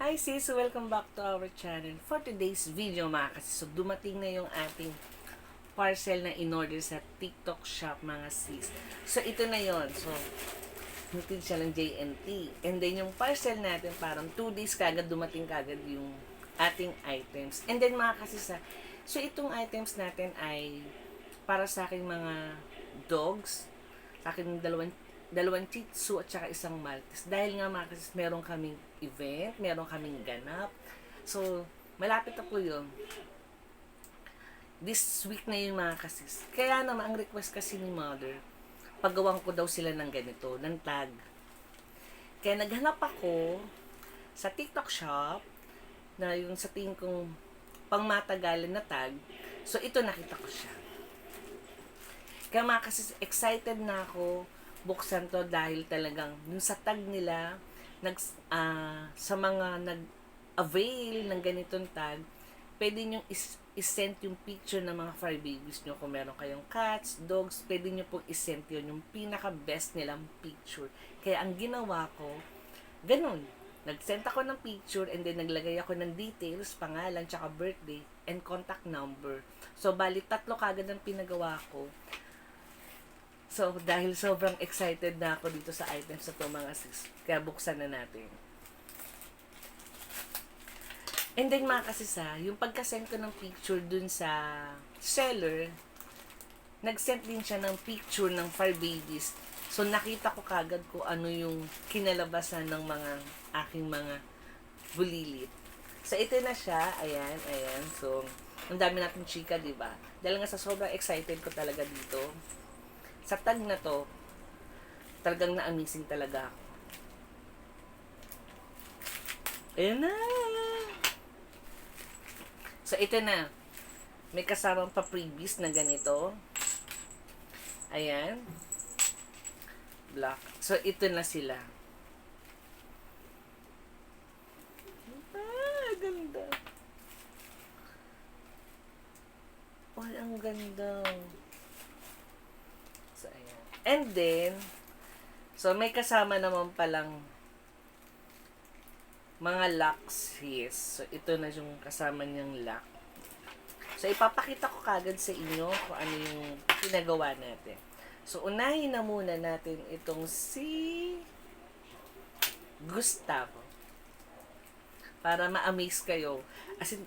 Hi sis! Welcome back to our channel. For today's video mga kasis, so dumating na yung ating parcel na in-order sa TikTok shop mga sis. So ito na yon. So natin siya ng JNT. And then yung parcel natin parang 2 days kagad dumating kagad yung ating items. And then mga kasis, so itong items natin ay para sa aking mga dogs, sa aking dalawang Shih Tzu at saka isang Maltese. Dahil nga mga kasis, meron kaming event, meron kaming ganap. So, malapit na po yun. This week na yun mga kasis. Kaya naman, ang request kasi ni mother, paggawan ko daw sila ng ganito, ng tag. Kaya naghanap ako sa TikTok shop, na yung sa tingin kong pangmatagalan na tag. So, ito nakita ko siya. Kaya mga kasis, excited na ako buksan to dahil talagang dun sa tag nila sa mga nag-avail ng ganitong tag, pwede nyo isend yung picture ng mga fur babies nyo. Kung meron kayong cats, dogs, pwede nyo pong isend yun, yung pinaka-best nilang picture. Kaya ang ginawa ko, ganun. Nag-send ako ng picture and then naglagay ako ng details, pangalan, tsaka birthday, and contact number. So, bali, 3 kagad ang pinagawa ko. So, dahil sobrang excited na ako dito sa items na ito mga sis, kaya buksan na natin. And then mga kasis yung pagka-send ko ng picture dun sa seller, nag-send din siya ng picture ng fur babies. So, nakita ko kagad kung ano yung kinalabasan ng mga aking mga bulilit. So, ito na siya. Ayan. So, ang dami natin chika, diba? Dahil nga sa sobrang excited ko talaga dito, sa tag na to, talagang na-amazing talaga ako. Ayan na! So, ito na. May kasamang pa-previous na ganito. Ayan. Black. So, ito na sila. Ganda. Oh, ang ganda. So, ayan. And then, so may kasama naman palang mga locks, yes. So, ito na yung kasama niyang lock. So, ipapakita ko kagad sa inyo kung ano yung pinagawa natin. So, unahin na muna natin itong si Gustavo. Para ma-amaze kayo.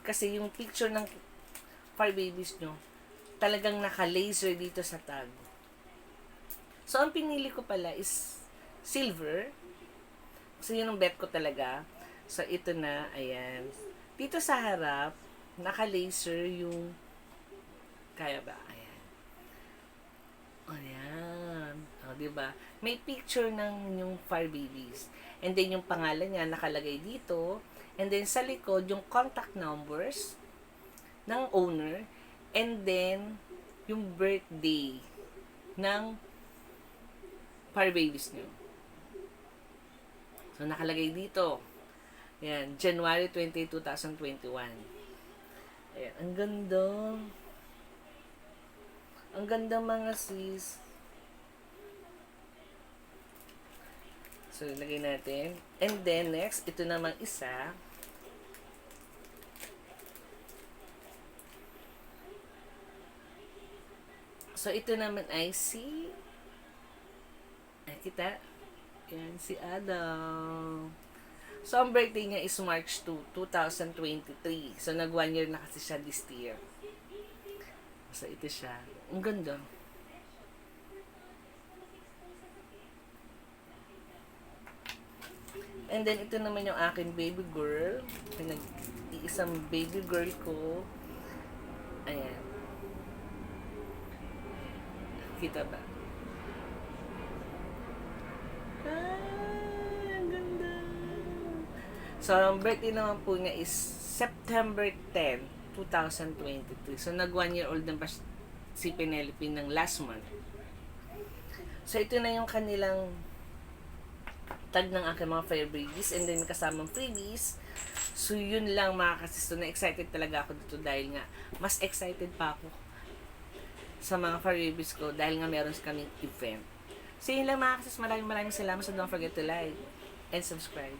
Kasi yung picture ng fur babies nyo, talagang naka-laser dito sa tag. So, ang pinili ko pala is silver. Kasi yun ang bet ko talaga. So, ito na, ayan. Dito sa harap, naka-laser yung, kaya ba? Ayan. Ayan. O, diba? May picture ng yung fur babies. And then, yung pangalan niya nakalagay dito. And then, sa likod, yung contact numbers ng owner. And then, yung birthday ng fur babies nyo. So, nakalagay dito. Ayan, January 20, 2021. Ayan, ang ganda. Ang ganda mga sis. So, ilagay natin. And then, next, ito namang isa. So, ito naman ay si... Ay, kita. Yan, si Adam. So, ang birthday niya is March 2, 2023. So, nag 1 year na kasi siya this year. So, ito siya. Ang ganda. And then, ito naman yung aking baby girl. Isang baby girl ko. Ayan. Kita ba? Ang ganda. So, ang birthday naman po niya is September 10, 2023. So, nag 1 year old na pa si Penelope ng last month. So, ito na yung kanilang tag ng aking mga fur babies. And then, kasamang freebies. So, yun lang mga kasisto. Na-excited talaga ako dito dahil nga, mas excited pa ako sa mga fur babies ko dahil nga meron kaming event. So, yun lang mga kasis. Maraming salamat. So, don't forget to like and subscribe.